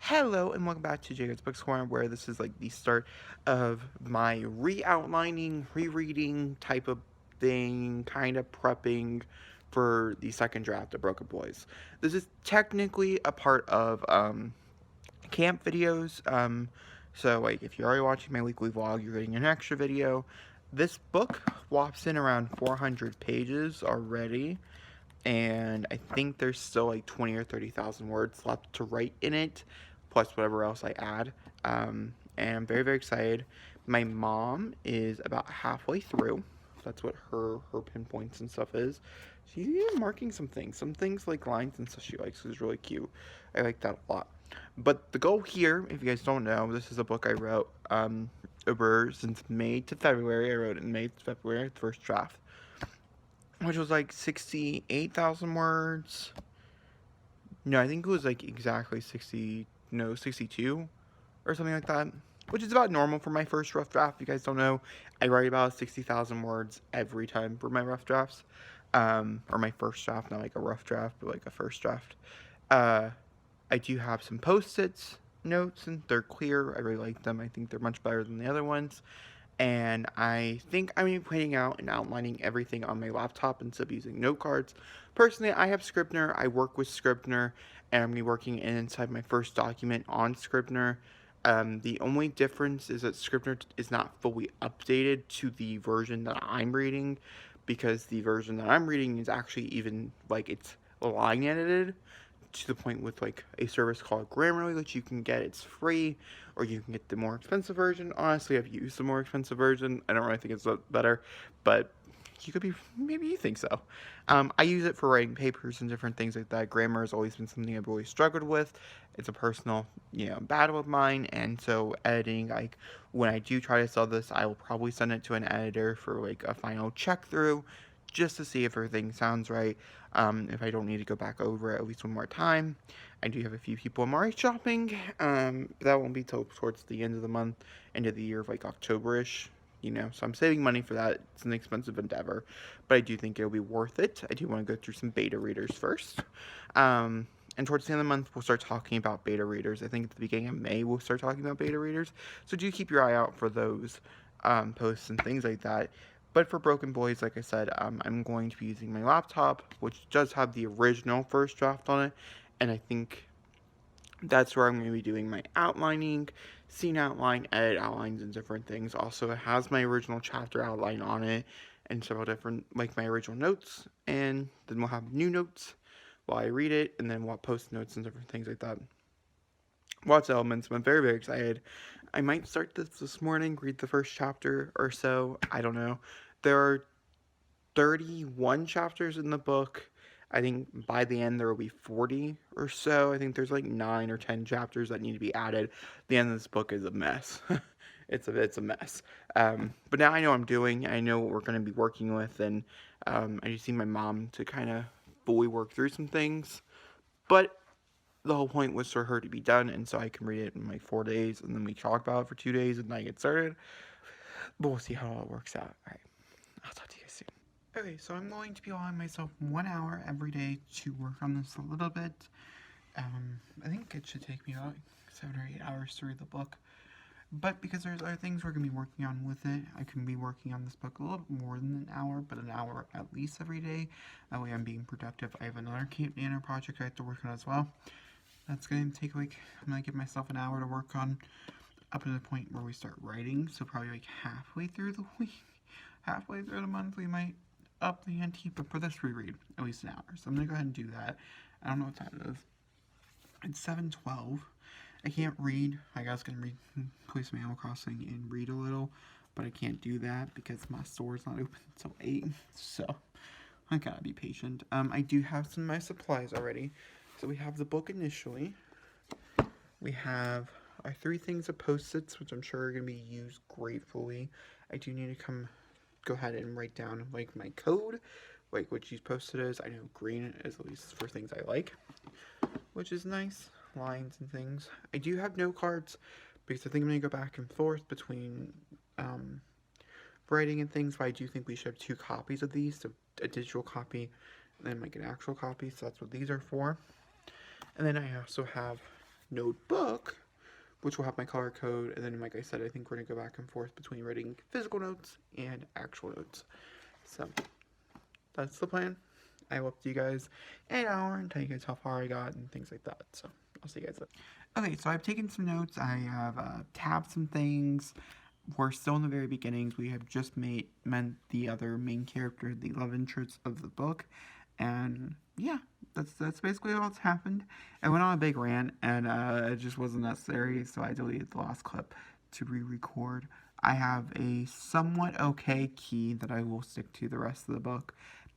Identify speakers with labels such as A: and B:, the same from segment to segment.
A: Hello and welcome back to Jacob's Book Corner, where this is like the start of my re-outlining, rereading type of thing, kind of prepping for the second draft of Broken Boys. This is technically a part of camp videos. So like if you're already watching my weekly vlog, you're getting an extra video. This book whops in around 400 pages already, and I think there's still like 20 or 30,000 words left to write in it, plus whatever else I add. And I'm very, very excited. My mom is about halfway through. That's what her pinpoints and stuff is. She's even marking some things like lines and stuff she likes, which is really cute. I like that a lot. But the goal here, if you guys don't know, this is a book I wrote over since May to February. I wrote it in May to February, the first draft, which was like 68,000 words. No, I think it was like exactly 62 or something like that, which is about normal for my first rough draft. If you guys don't know, I write about 60,000 words every time for my rough drafts, or my first draft, not like a rough draft, but like a first draft. I do have some post-its notes, and they're clear. I really like them. I think they're much better than the other ones. And I think I'm going to be printing out and outlining everything on my laptop instead of using note cards. Personally, I have Scrivener. I work with Scrivener, and I'm going to be working inside my first document on Scrivener. The only difference is that Scrivener is not fully updated to the version that I'm reading, because the version that I'm reading is actually even, like, it's line edited to the point with like a service called Grammarly, which you can get. It's free, or you can get the more expensive version. Honestly, I've used the more expensive version. I don't really think it's better, but you could be, maybe you think so. I use it for writing papers and different things like that. Grammar has always been something I've always struggled with. It's a personal, battle of mine, and so editing, like when I do try to sell this, I will probably send it to an editor for like a final check through, just to see if everything sounds right. If I don't need to go back over it at least one more time. I do have a few people I'm already shopping. But that won't be till towards the end of the month, end of the year of like October-ish. So I'm saving money for that. It's an expensive endeavor, but I do think it'll be worth it. I do want to go through some beta readers first. And towards the end of the month, we'll start talking about beta readers. I think at the beginning of May, we'll start talking about beta readers. So do keep your eye out for those posts and things like that. But for Broken Boys, like I said, I'm going to be using my laptop, which does have the original first draft on it. And I think that's where I'm going to be doing my outlining, scene outline, edit outlines, and different things. Also, it has my original chapter outline on it and several different, like my original notes. And then we'll have new notes while I read it, and then we'll post notes and different things like that. Lots of elements. I'm very, very excited. I might start this morning, read the first chapter or so. I don't know. There are 31 chapters in the book. I think by the end there will be 40 or so. I think there's like 9 or 10 chapters that need to be added. The end of this book is a mess. It's a mess. But now I know what I'm doing. I know what we're going to be working with, and I just need my mom to kind of fully work through some things. But the whole point was for her to be done, and so I can read it in like 4 days, and then we talk about it for 2 days, and then I get started. But we'll see how it works out. All right, I'll talk to you guys soon. Okay, so I'm going to be allowing myself 1 hour every day to work on this a little bit. I think it should take me about 7 or 8 hours to read the book. But because there's other things we're going to be working on with it, I can be working on this book a little bit more than an hour, but an hour at least every day. That way I'm being productive. I have another Camp Nano project I have to work on as well. That's going to take like, I'm going to give myself an hour to work on up to the point where we start writing. So probably like halfway through the week, halfway through the month, we might up the ante, but for this reread, at least an hour. So I'm going to go ahead and do that. I don't know what time it is. It's 7:12. I can't read. I was going to play some Animal Crossing and read a little, but I can't do that because my store's not open until 8. So I gotta be patient. I do have some of my supplies already. So we have the book initially. We have our 3 things of post-its, which I'm sure are going to be used gratefully. I do need to go ahead and write down like my code, like which these post-it is. I know green is at least for things I like, which is nice. Lines and things. I do have note cards because I think I'm going to go back and forth between writing and things, but I do think we should have 2 copies of these, so a digital copy and then like an actual copy, so that's what these are for. And then I also have notebook, which will have my color code. And then, like I said, I think we're going to go back and forth between writing physical notes and actual notes. So that's the plan. I will update you guys in an hour and tell you guys how far I got and things like that. So I'll see you guys later. Okay, so I've taken some notes. I have tabbed some things. We're still in the very beginnings. We have just met the other main character, the love interest of the book, and yeah, that's basically all that's happened. I went on a big rant, and it just wasn't necessary, so I deleted the last clip to re-record. I have a somewhat okay key that I will stick to the rest of the book.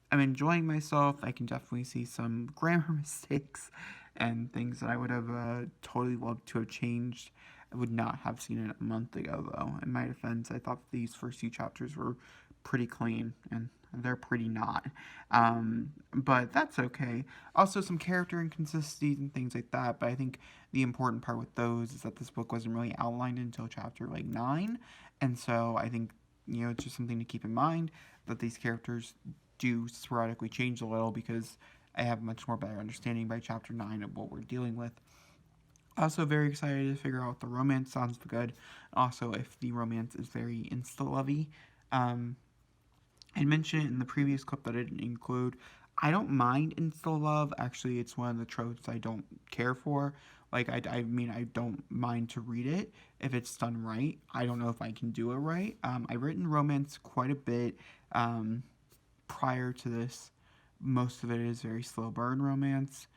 A: I'm enjoying myself. I can definitely see some grammar mistakes and things that I would have totally loved to have changed. I would not have seen it a month ago, though. In my defense, I thought these first few chapters were pretty clean, and they're pretty not. But that's okay. Also, some character inconsistencies and things like that, but I think the important part with those is that this book wasn't really outlined until chapter, 9, and so I think, it's just something to keep in mind, that these characters do sporadically change a little, because I have much more better understanding by chapter 9 of what we're dealing with. Also very excited to figure out if the romance sounds good. Also, if the romance is very insta-lovey. I mentioned it in the previous clip that I didn't include. I don't mind insta-love. Actually, it's one of the tropes I don't care for. Like, I mean, I don't mind to read it if it's done right. I don't know if I can do it right. I've written romance quite a bit prior to this. Most of it is very slow burn romance.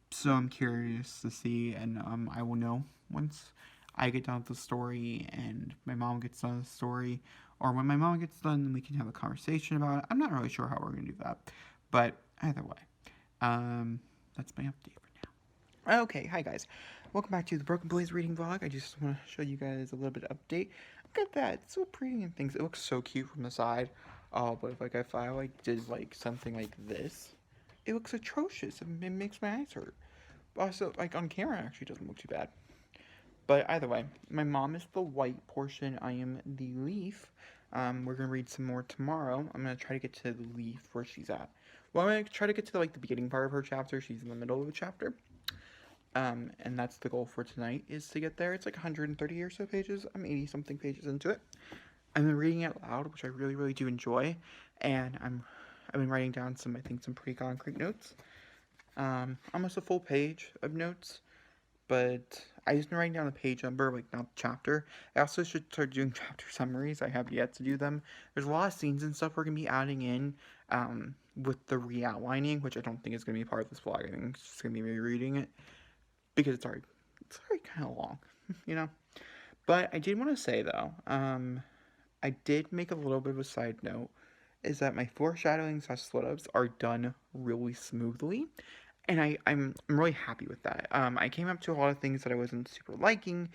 A: So I'm curious to see, and I will know once I get done with the story and my mom gets done with the story, or when my mom gets done, then we can have a conversation about it. I'm not really sure how we're going to do that, but either way, that's my update for now. Okay, hi guys. Welcome back to the Broken Boys reading vlog. I just want to show you guys a little bit of update. Look at that, it's so pretty and things. It looks so cute from the side. Oh, but if I did something like this, it looks atrocious. It makes my eyes hurt. Also, on camera, it actually doesn't look too bad. But either way, my mom is the white portion. I am the leaf. We're going to read some more tomorrow. I'm going to try to get to the leaf where she's at. Well, I'm going to try to get to, the beginning part of her chapter. She's in the middle of the chapter. And that's the goal for tonight, is to get there. It's 130 or so pages. I'm 80-something pages into it. I've been reading it loud, which I really, really do enjoy. And I've been writing down some pretty concrete notes. Almost a full page of notes, but I just been writing down the page number, not the chapter. I also should start doing chapter summaries. I have yet to do them. There's a lot of scenes and stuff we're going to be adding in, with the re-outlining, which I don't think is going to be part of this vlog. I think it's just going to be me reading it, because it's already kind of long, But I did want to say, though, I did make a little bit of a side note, is that my foreshadowing / split-ups are done really smoothly. And I'm really happy with that. I came up to a lot of things that I wasn't super liking.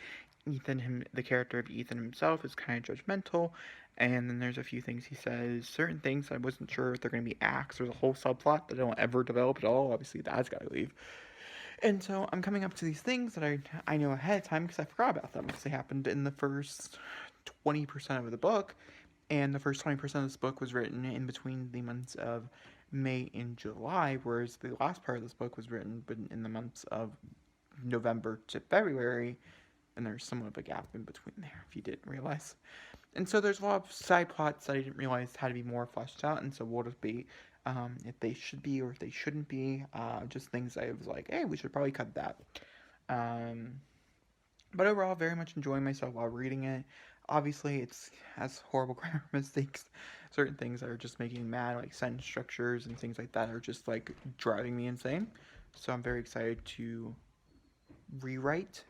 A: The character of Ethan himself is kind of judgmental. And then there's a few things he says, certain things I wasn't sure if they're going to be acts. There's a whole subplot that don't ever develop at all. Obviously, that's got to leave. And so I'm coming up to these things that I know ahead of time because I forgot about them. Because they happened in the first 20% of the book. And the first 20% of this book was written in between the months of May and July, whereas the last part of this book was written in the months of November to February, and there's somewhat of a gap in between there, if you didn't realize. And so there's a lot of side plots that I didn't realize had to be more fleshed out, and so we'll just be, if they should be or if they shouldn't be, just things I was like, hey, we should probably cut that. But overall, very much enjoying myself while reading it. Obviously, it has horrible grammar mistakes. Certain things that are just making me mad, like sentence structures and things like that, are just driving me insane. So I'm very excited to rewrite,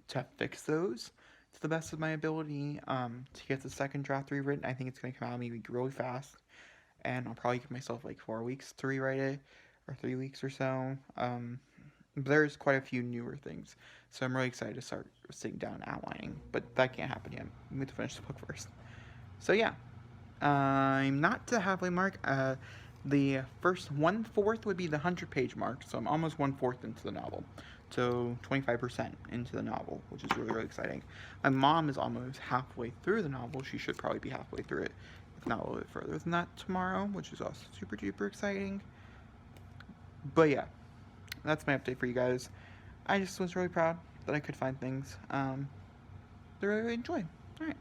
A: to fix those to the best of my ability, to get the second draft rewritten. I think it's going to come out maybe really fast, and I'll probably give myself 4 weeks to rewrite it, or 3 weeks or so. There's quite a few newer things, so I'm really excited to start sitting down and outlining, but that can't happen yet. We need to finish the book first. So yeah, I'm not to the halfway mark. The first 1/4 would be the 100-page mark, so I'm almost 1/4 into the novel. So 25% into the novel, which is really, really exciting. My mom is almost halfway through the novel. She should probably be halfway through it, if not a little bit further than that tomorrow, which is also super duper exciting. But yeah, that's my update for you guys. I just was really proud that I could find things that I really enjoy. Alright,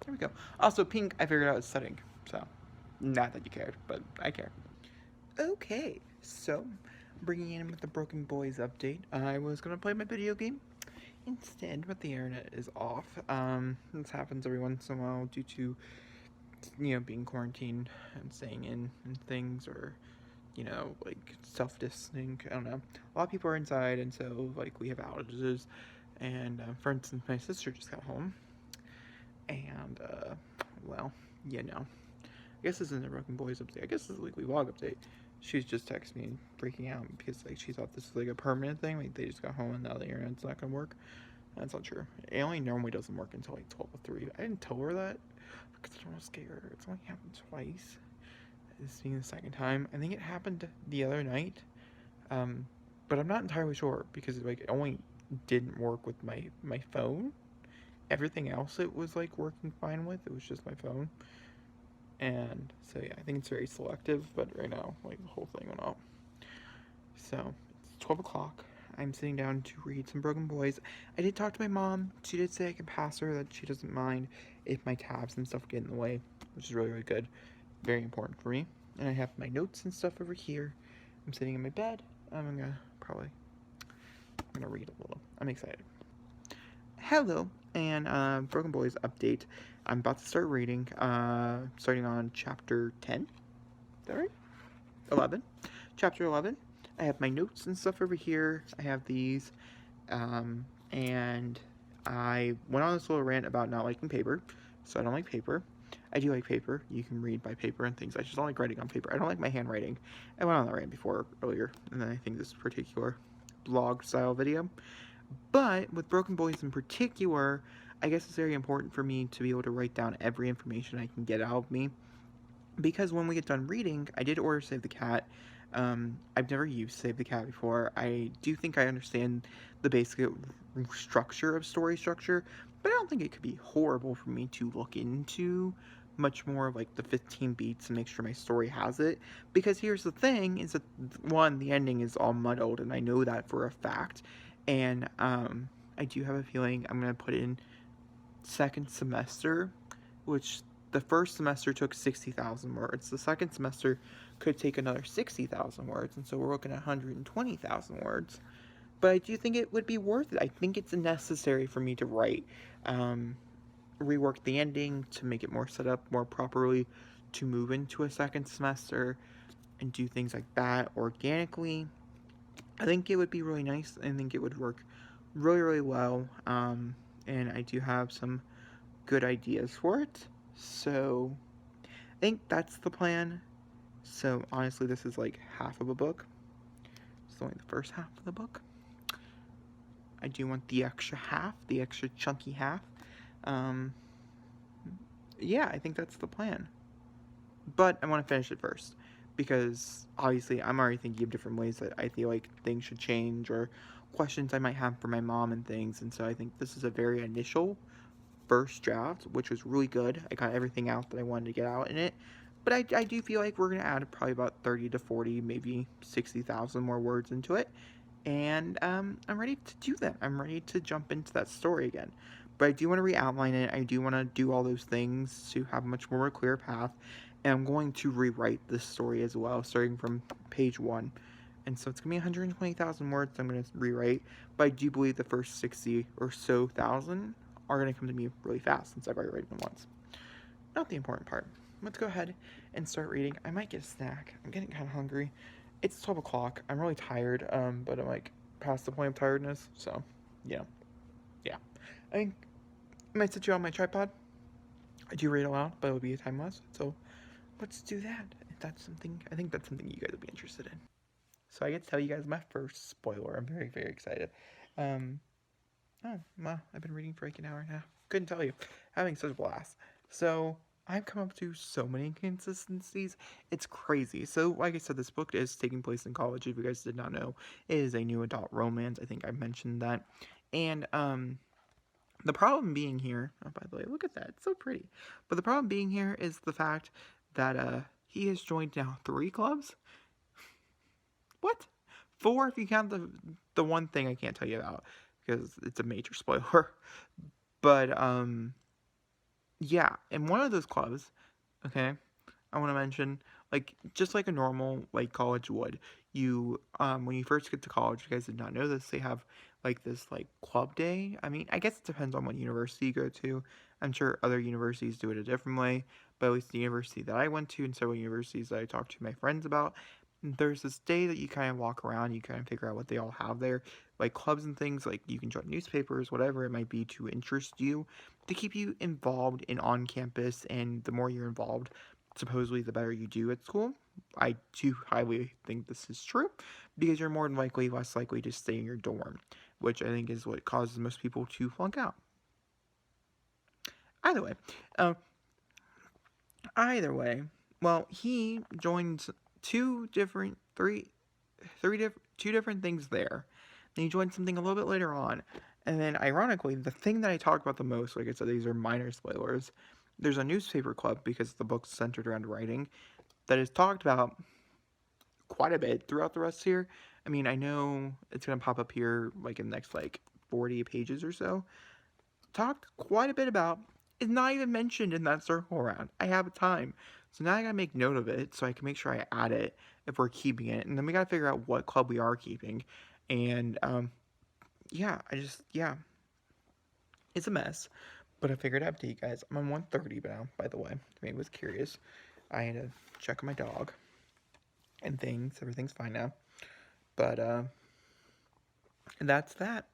A: there we go. Also, pink, I figured out is setting, so not that you cared, but I care. Okay, so bringing in with the Broken Boys update, I was gonna play my video game instead, but the internet is off. This happens every once in a while due to being quarantined and staying in and things, or like self-distancing. I don't know. A lot of people are inside, and so like we have outages. And for instance, my sister just got home, and well, I guess this isn't a Broken Boys update. I guess this is a weekly vlog update. She was just texting me freaking out because like she thought this was like a permanent thing. Like they just got home and now the internet's not gonna work. That's not true. It only normally doesn't work until like 12:03. I didn't tell her that because I don't want to scare her. It's only happened twice. This being the second time. I think it happened the other night. But I'm not entirely sure because like it only didn't work with my phone. Everything else it was like working fine with. It was just my phone. And so yeah, I think it's very selective, but right now, like the whole thing went off. So it's 12 o'clock. I'm sitting down to read some Broken Boys. I did talk to my mom. She did say I can pass her, that she doesn't mind if my tabs and stuff get in the way, which is really, really good. Very important for me. And I have my notes and stuff over here. I'm sitting in my bed. I'm gonna read a little. I'm excited. Hello, and Broken Boys update. I'm about to start reading, starting on chapter 10. Is that right? 11. Chapter 11. I have my notes and stuff over here. I have these, and I went on this little rant about not liking paper, so I don't like paper. I do like paper. You can read by paper and things. I just don't like writing on paper. I don't like my handwriting. I went on that rant before earlier, and then I think this particular blog style video. But with Broken Boys in particular, I guess it's very important for me to be able to write down every information I can get out of me. Because when we get done reading, I did order Save the Cat. I've never used Save the Cat before. I do think I understand the basic structure of story structure, but I don't think it could be horrible for me to look into much more of like the 15 beats and make sure my story has it. Because here's the thing, is that one, the ending is all muddled, and I know that for a fact. And I do have a feeling I'm going to put in second semester, which the first semester took 60,000 words. The second semester could take another 60,000 words, and so we're looking at 120,000 words. But I do think it would be worth it. I think it's necessary for me to write, rework the ending to make it more set up more properly to move into a second semester and do things like that organically. I think it would be really nice. I think it would work really, really well. And I do have some good ideas for it. So I think that's the plan. So honestly, this is like half of a book. It's only the first half of the book. I do want the extra half, the extra chunky half. Yeah, I think that's the plan. But I want to finish it first, because obviously I'm already thinking of different ways that I feel like things should change, or questions I might have for my mom and things. And so I think this is a very initial first draft, which was really good. I got everything out that I wanted to get out in it. But I do feel like we're going to add probably about 30 to 40, maybe 60,000 more words into it. And I'm ready to do that. I'm ready to jump into that story again. But I do want to re-outline it. I do want to do all those things to have a much more clear path. And I'm going to rewrite this story as well, starting from page 1. And so it's going to be 120,000 words I'm going to rewrite. But I do believe the first 60 or so thousand are going to come to me really fast, since I've already written them once. Not the important part. Let's go ahead and start reading. I might get a snack. I'm getting kind of hungry. It's 12 o'clock. I'm really tired, but I'm like past the point of tiredness. So, yeah. I think I might set you on my tripod. I do read aloud, but it will be a time lapse. So, let's do that. If that's something, I think that's something you guys will be interested in. So I get to tell you guys my first spoiler. I'm very, very excited. Oh, well, I've been reading for like an hour and a half. Couldn't tell you. Having such a blast. So, I've come up to so many inconsistencies. It's crazy. So, like I said, this book is taking place in college. If you guys did not know, it is a new adult romance. I think I mentioned that. And, the problem being here, oh, by the way, look at that. It's so pretty. But the problem being here is the fact that, he has joined now 3 clubs. What? 4 if you count the one thing I can't tell you about because it's a major spoiler. But yeah, in one of those clubs, okay, I want to mention, like, just like a normal, like, college would, you, when you first get to college, you guys did not know this, they have, like, this, like, club day. I mean, I guess it depends on what university you go to. I'm sure other universities do it a different way, but at least the university that I went to and several universities that I talked to my friends about, there's this day that you kind of walk around, you kind of figure out what they all have there, like clubs and things, like you can join newspapers, whatever it might be to interest you, to keep you involved and on campus, and the more you're involved, supposedly the better you do at school. I do highly think this is true because you're more than likely less likely to stay in your dorm, which I think is what causes most people to flunk out. Either way, uh, either way, well, he joined two different things there. Then he joined something a little bit later on, and then ironically, the thing that I talk about the most, like I said, these are minor spoilers. There's a newspaper club because the book's centered around writing that is talked about quite a bit throughout the rest here. I mean, I know it's gonna pop up here like in the next like 40 pages or so. Talked quite a bit about. Is not even mentioned in that circle around. I have a time. So now I gotta make note of it so I can make sure I add it if we're keeping it. And then we gotta figure out what club we are keeping. And yeah, yeah. It's a mess. But I figured I'd update you guys. I'm on 130 now, by the way. If anybody was curious. I had to check on my dog and things. Everything's fine now. But that's that.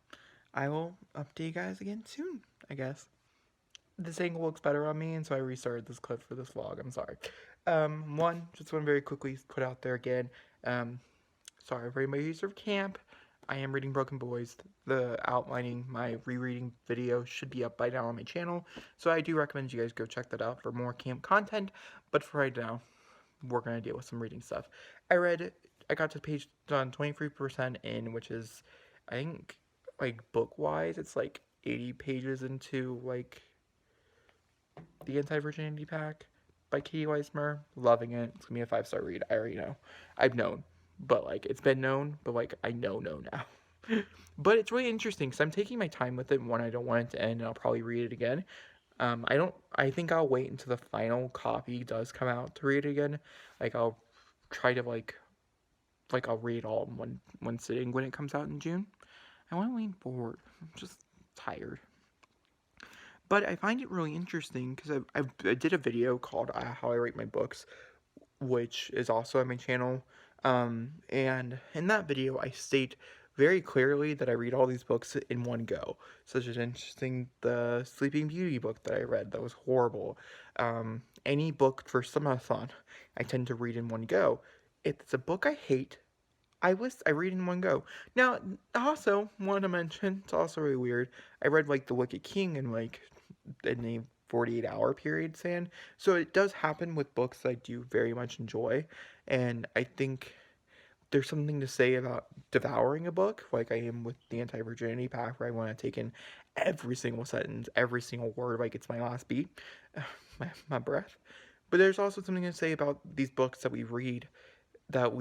A: I will update you guys again soon, I guess. This angle looks better on me, and so I restarted this clip for this vlog. I'm sorry. Just want to very quickly put out there again. Sorry for anybody who's of camp. I am reading Broken Boys. The outlining my rereading video should be up by now on my channel, so I do recommend you guys go check that out for more camp content. But for right now, we're gonna deal with some reading stuff. I got to page done 23% in, which is, I think, like book-wise, it's like 80 pages into like the Anti-Virginity Pack by Katie Weismer. Loving it. It's gonna be a 5-star read. I already know. I've known, but like it's been known, but like I know now. But it's really interesting because I'm taking my time with it. One, I don't want it to end, and I'll probably read it again. I think I'll wait until the final copy does come out to read it again. Like I'll try to I'll read it all in one sitting when it comes out in June. I want to lean forward. I'm just tired. But I find it really interesting because I did a video called How I Rate My Books, which is also on my channel. And in that video, I state very clearly that I read all these books in one go. Such as interesting, the Sleeping Beauty book that I read that was horrible. Any book for sumathon, I tend to read in one go. If it's a book I hate, I read in one go. Now, also want to mention, it's also really weird. I read like The Wicked King in like in a 48-hour period span. So it does happen with books I do very much enjoy, and I think there's something to say about devouring a book, like I am with the Anti-Virginity Pack, where I want to take in every single sentence, every single word, like it's my last beat, my breath. But there's also something to say about these books that we read that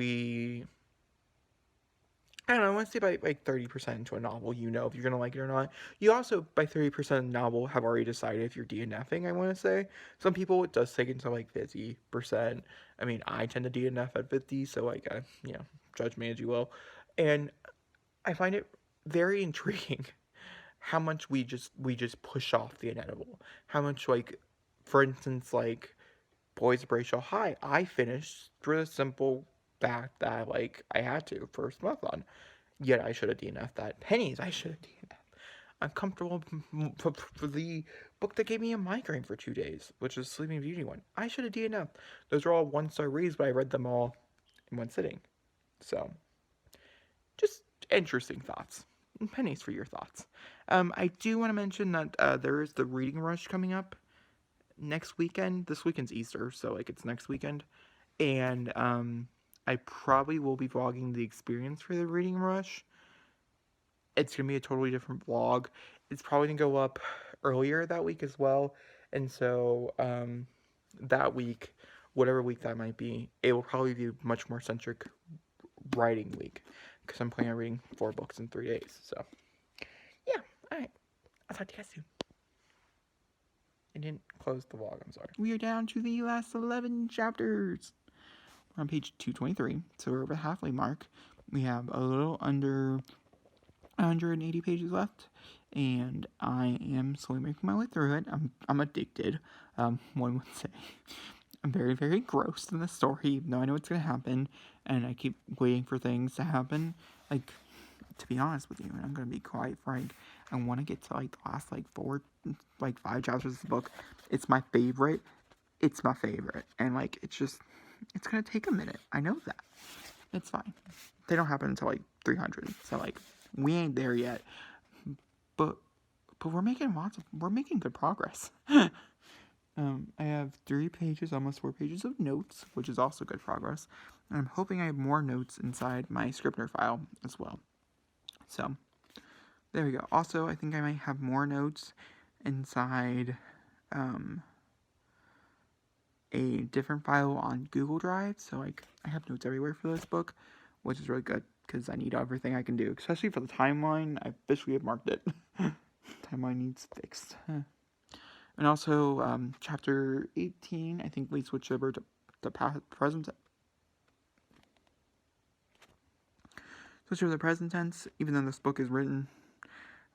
A: I don't know, I want to say by like 30% into a novel, you know if you're going to like it or not. You also, by 30% of the novel, have already decided if you're DNFing, I want to say. Some people, it does take until like 50%. I mean, I tend to DNF at 50, so like, judge me as you will. And I find it very intriguing how much we just push off the inedible. How much, like, for instance, like, Boys of Rachel High, I finished for the simple fact that, like, I had to first month on. Yet I should have DNF'd that. Pennies, I should have DNF'd. I'm comfortable for the book that gave me a migraine for 2 days, which is Sleeping Beauty one. I should have DNF'd. Those are all 1-star reads, but I read them all in one sitting. So, just interesting thoughts. And pennies for your thoughts. I do want to mention that there is the reading rush coming up next weekend. This weekend's Easter, so like it's next weekend. And I probably will be vlogging the experience for the reading rush. It's going to be a totally different vlog. It's probably going to go up earlier that week as well. And so that week, whatever week that might be, it will probably be much more centric writing week. because I'm planning on reading 4 books in 3 days. So, yeah, alright. I'll talk to you guys soon. I didn't close the vlog, I'm sorry. We are down to the last 11 chapters. We're on page 223, so we're over the halfway mark. We have a little under 180 pages left, and I am slowly making my way through it. I'm addicted, one would say. I'm very, very engrossed in the story, even though I know what's going to happen, and I keep waiting for things to happen. Like, to be honest with you, and I'm going to be quite frank, I want to get to, like, the last, like, 5 chapters of the book. It's my favorite. It's my favorite. And, like, it's going to take a minute. I know that. It's fine. They don't happen until, like, 300. So, like, we ain't there yet. But we're making good progress. I have 3 pages, almost 4 pages of notes, which is also good progress. And I'm hoping I have more notes inside my Scrivener file as well. So, there we go. Also, I think I might have more notes inside a different file on Google Drive. So, like, I have notes everywhere for this book, which is really good because I need everything I can do, especially for the timeline. I officially have marked it. Timeline needs fixed. And also, chapter 18, I think we switched over to present. Switch over to the present tense, even though this book is written,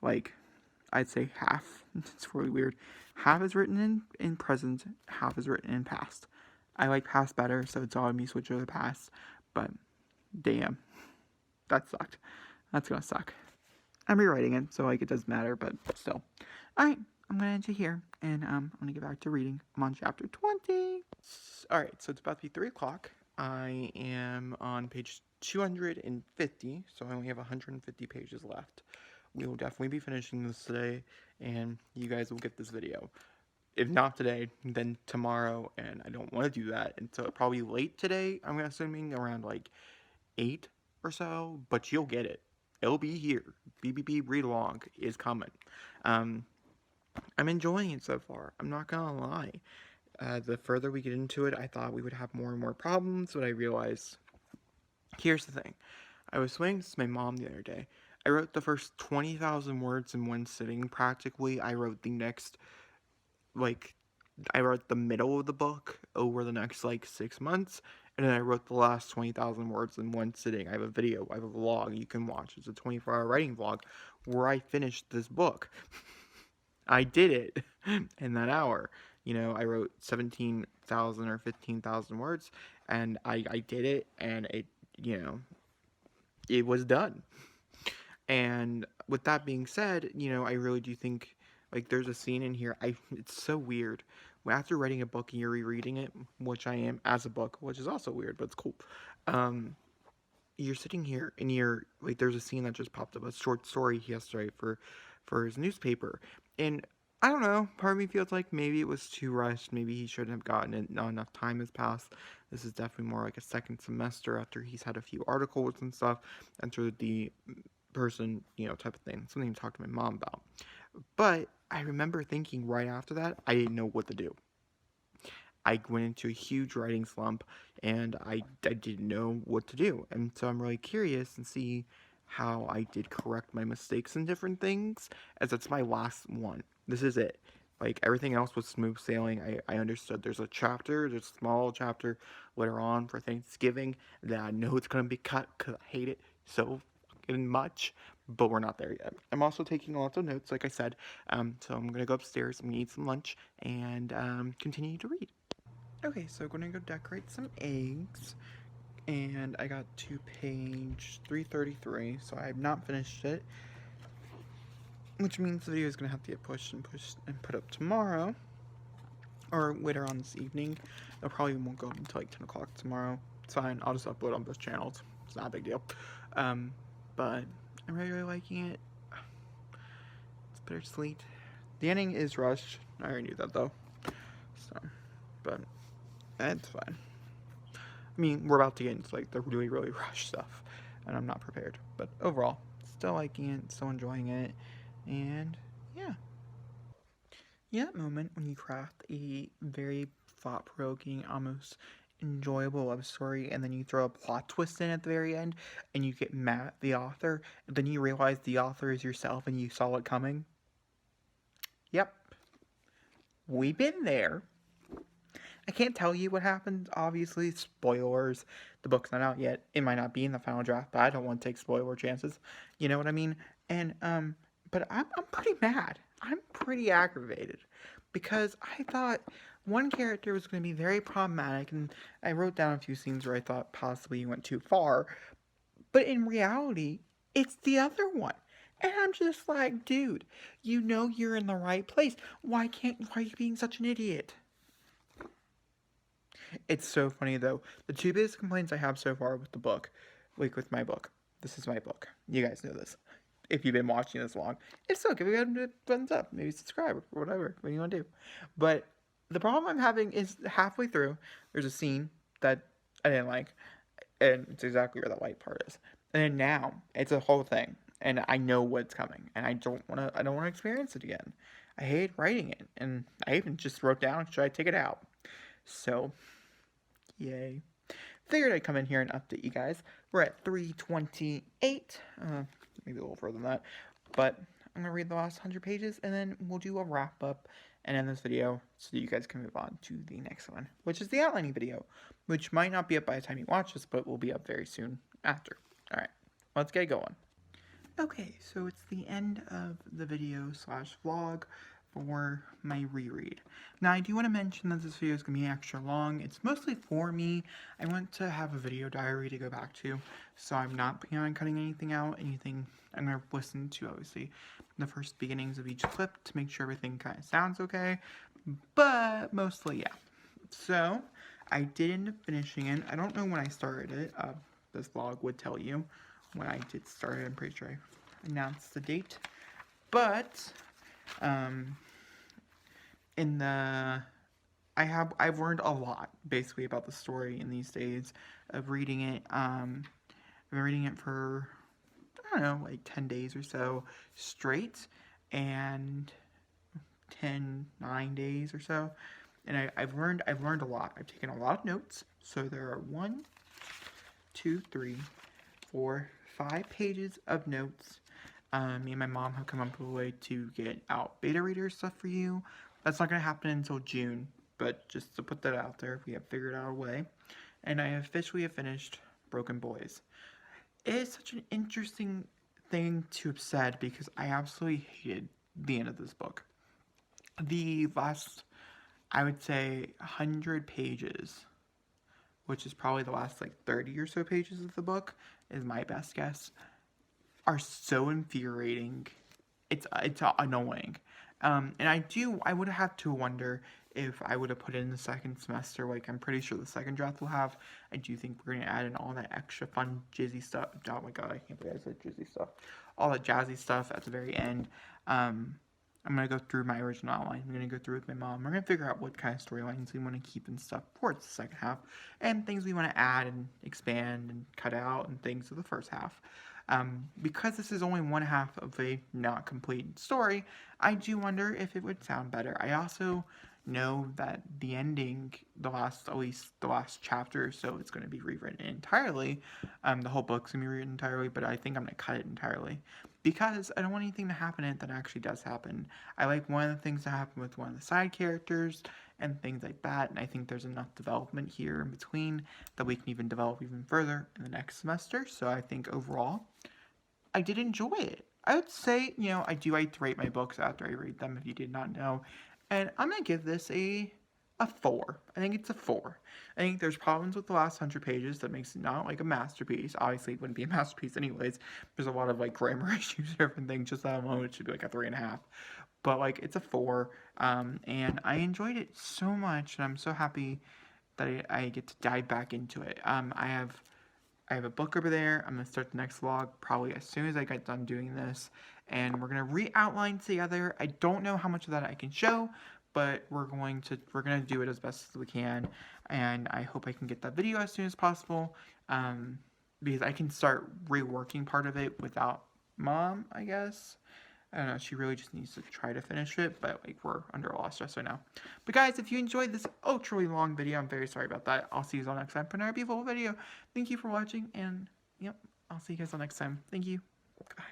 A: like, I'd say half. It's really weird. Half is written in present, half is written in past. I like past better, so it's all me switch over to past. But, damn. That sucked. That's gonna suck. I'm rewriting it, so, like, it doesn't matter, but still. Alright, I'm gonna end it here, and I'm gonna get back to reading. I'm on chapter 20. Alright, so it's about to be 3 o'clock. I am on page 250, so I only have 150 pages left. We will definitely be finishing this today, and you guys will get this video. If not today, then tomorrow, and I don't want to do that, and so probably late today, I'm assuming around, like, 8 or so, but you'll get it. It'll be here. BBB Read Along is coming. I'm enjoying it so far. I'm not gonna lie. The further we get into it, I thought we would have more and more problems, but I realized, here's the thing. I was swaying this to my mom the other day. I wrote the first 20,000 words in one sitting, practically. I wrote the next, like, I wrote the middle of the book over the next, like, 6 months, and then I wrote the last 20,000 words in one sitting. I have a video, I have a vlog you can watch. It's a 24-hour writing vlog where I finished this book. I did it in that hour. You know, I wrote 17,000 or 15,000 words, and I did it, and it, you know, it was done. And with that being said, you know, I really do think, like, there's a scene in here, it's so weird. After writing a book and you're rereading it, which I am as a book, which is also weird, but it's cool. You're sitting here and you're, like, there's a scene that just popped up, a short story he has to write for his newspaper. And I don't know, part of me feels like maybe it was too rushed, maybe he shouldn't have gotten it, not enough time has passed. This is definitely more like a second semester after he's had a few articles and stuff, enter the person, you know, type of thing. Something to talk to my mom about. But I remember thinking right after that, I didn't know what to do. I went into a huge writing slump, and I didn't know what to do. And so I'm really curious and see how I did correct my mistakes in different things, as that's my last one. This is it. Like, everything else was smooth sailing. I understood there's a small chapter later on for Thanksgiving that I know it's going to be cut because I hate it so fucking much, but we're not there yet. I'm also taking lots of notes, like I said, so I'm going to go upstairs, I'm going to eat some lunch, and continue to read. Okay, so I'm going to go decorate some eggs, and I got to page 333, so I have not finished it, which means the video is going to have to get pushed and put up tomorrow, or later on this evening. It probably won't go up until like 10 o'clock tomorrow. It's fine, I'll just upload on both channels. It's not a big deal. But I'm really, really liking it. It's bittersweet. The ending is rushed. I already knew that though. So, but it's fine. I mean, we're about to get into like the really, really rushed stuff, and I'm not prepared. But overall, still liking it, still enjoying it, and yeah. Yeah, that moment when you craft a very thought-provoking, almost enjoyable love story and then you throw a plot twist in at the very end and you get mad at the author and then you realize the author is yourself and you saw it coming? Yep. We've been there. I can't tell you what happened, obviously. Spoilers. The book's not out yet. It might not be in the final draft, but I don't want to take spoiler chances. You know what I mean? And, but I'm pretty mad. I'm pretty aggravated. Because I thought one character was going to be very problematic, and I wrote down a few scenes where I thought possibly he went too far. But in reality, it's the other one. And I'm just like, dude, you know you're in the right place. Why are you being such an idiot? It's so funny though. The two biggest complaints I have so far with the book, like with my book. This is my book. You guys know this. If you've been watching this long. If so, give it a thumbs up. Maybe subscribe or whatever. What do you want to do? But the problem I'm having is halfway through, there's a scene that I didn't like. And it's exactly where the white part is. And then now, it's a whole thing. And I know what's coming. And I don't want to experience it again. I hate writing it. And I even just wrote down, should I take it out? So, yay. Figured I'd come in here and update you guys. We're at 328, maybe a little further than that, but I'm going to read the last 100 pages, and then we'll do a wrap-up and end this video so that you guys can move on to the next one, which is the outlining video, which might not be up by the time you watch this, but will be up very soon after. Alright, let's get going. Okay, so it's the end of the video / vlog for my reread. Now, I do want to mention that this video is going to be extra long. It's mostly for me. I want to have a video diary to go back to, so I'm not planning on cutting anything out, anything. I'm going to listen to, obviously, the first beginnings of each clip to make sure everything kind of sounds okay, but mostly, yeah. So, I did end up finishing it. I don't know when I started it. This vlog would tell you when I did start it. I'm pretty sure I announced the date, but I've learned a lot basically about the story in these days of reading it. I've been reading it for, I don't know, like 10 days or so straight, and 9 days or so, and I've learned a lot. I've taken a lot of notes. So there are 1, 2, 3, 4, 5 pages of notes. Me and my mom have come up with a way to get out beta reader stuff for you. That's not going to happen until June, but just to put that out there, we have figured out a way. And I officially have finished Broken Boys. It is such an interesting thing to have said because I absolutely hated the end of this book. The last, I would say, 100 pages, which is probably the last like 30 or so pages of the book, is my best guess, are so infuriating. It's annoying. And I would have to wonder if I would have put it in the second semester. Like, I'm pretty sure the second draft will have. I do think we're going to add in all that extra fun, jizzy stuff. Oh my god, I can't believe I said jizzy stuff. All that jazzy stuff at the very end. I'm going to go through my original outline. I'm going to go through with my mom. We're going to figure out what kind of storylines we want to keep and stuff towards the second half. And things we want to add and expand and cut out and things for the first half. Because this is only one half of a not complete story, I do wonder if it would sound better. I also know that the ending, at least the last chapter, so it's going to be rewritten entirely. The whole book's going to be rewritten entirely, but I think I'm going to cut it entirely. Because I don't want anything to happen in it that actually does happen. I like one of the things that happen with one of the side characters and things like that, and I think there's enough development here in between that we can even develop even further in the next semester. So I think overall, I did enjoy it. I would say, I do like to rate my books after I read them, if you did not know. And I'm going to give this a 4. I think it's a 4. I think there's problems with the last 100 pages that makes it not like a masterpiece. Obviously, it wouldn't be a masterpiece anyways. There's a lot of like grammar issues and different things. Just that alone, it should be like a 3.5. But like, it's a 4. And I enjoyed it so much, and I'm so happy that I get to dive back into it. I have a book over there. I'm going to start the next vlog probably as soon as I get done doing this. And we're going to re-outline together. I don't know how much of that I can show, but we're going to do it as best as we can. And I hope I can get that video as soon as possible. Because I can start reworking part of it without Mom, I guess. I don't know, she really just needs to try to finish it, but like we're under a lot of stress right now. But guys, if you enjoyed this ultra long video, I'm very sorry about that. I'll see you all next time for another beautiful video. Thank you for watching, and yep, I'll see you guys all next time. Thank you. Goodbye.